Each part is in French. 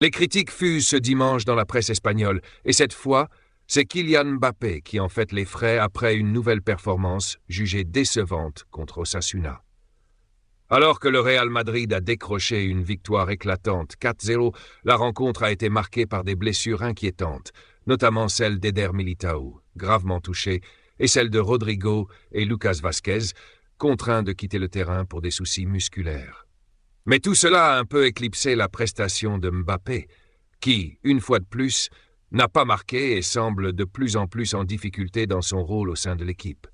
Les critiques fusent ce dimanche dans la presse espagnole, et cette fois, c'est Kylian Mbappé qui en fait les frais après une nouvelle performance jugée décevante contre Osasuna. Alors que le Real Madrid a décroché une victoire éclatante 4-0, la rencontre a été marquée par des blessures inquiétantes, notamment celle d'Eder Militão, gravement touché, et celle de Rodrigo et Lucas Vázquez, contraints de quitter le terrain pour des soucis musculaires. Mais tout cela a un peu éclipsé la prestation de Mbappé, qui, une fois de plus, n'a pas marqué et semble de plus en plus en difficulté dans son rôle au sein de l'équipe.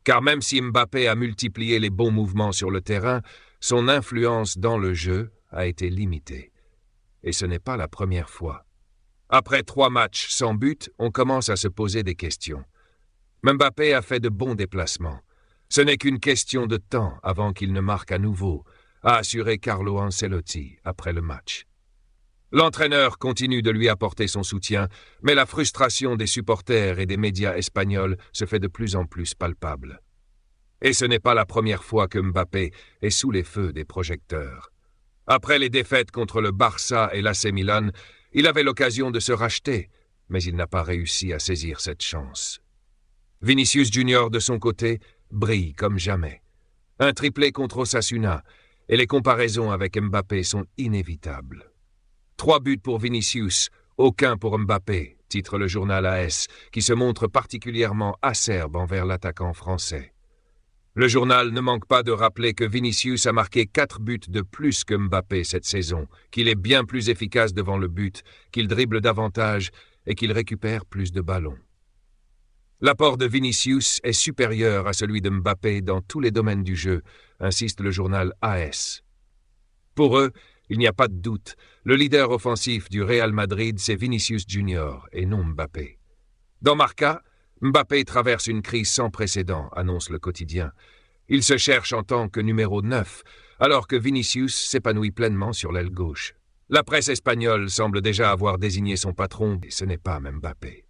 Car même si Mbappé a multiplié les bons mouvements sur le terrain, son influence dans le jeu a été limitée. Et ce n'est pas la première fois. Après 3 matchs sans but, on commence à se poser des questions. Mbappé a fait de bons déplacements. Ce n'est qu'une question de temps avant qu'il ne marque à nouveau, a assuré Carlo Ancelotti après le match. L'entraîneur continue de lui apporter son soutien, mais la frustration des supporters et des médias espagnols se fait de plus en plus palpable. Et ce n'est pas la première fois que Mbappé est sous les feux des projecteurs. Après les défaites contre le Barça et l'AC Milan, il avait l'occasion de se racheter, mais il n'a pas réussi à saisir cette chance. Vinicius Junior, de son côté, brille comme jamais. Un triplé contre Osasuna, et les comparaisons avec Mbappé sont inévitables. 3 buts pour Vinicius, aucun pour Mbappé, titre le journal AS, qui se montre particulièrement acerbe envers l'attaquant français. Le journal ne manque pas de rappeler que Vinicius a marqué 4 buts de plus que Mbappé cette saison, qu'il est bien plus efficace devant le but, qu'il dribble davantage et qu'il récupère plus de ballons. L'apport de Vinicius est supérieur à celui de Mbappé dans tous les domaines du jeu, insiste le journal AS. Pour eux, il n'y a pas de doute, le leader offensif du Real Madrid, c'est Vinicius Junior et non Mbappé. Dans Marca, Mbappé traverse une crise sans précédent, annonce le quotidien. Il se cherche en tant que numéro 9, alors que Vinicius s'épanouit pleinement sur l'aile gauche. La presse espagnole semble déjà avoir désigné son patron, et ce n'est pas Mbappé.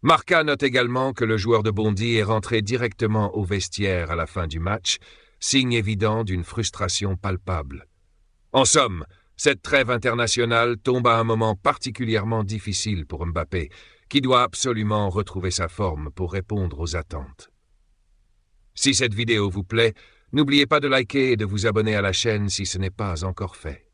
Marca note également que le joueur de Bondy est rentré directement au vestiaire à la fin du match, signe évident d'une frustration palpable. En somme, cette trêve internationale tombe à un moment particulièrement difficile pour Mbappé, qui doit absolument retrouver sa forme pour répondre aux attentes. Si cette vidéo vous plaît, n'oubliez pas de liker et de vous abonner à la chaîne si ce n'est pas encore fait.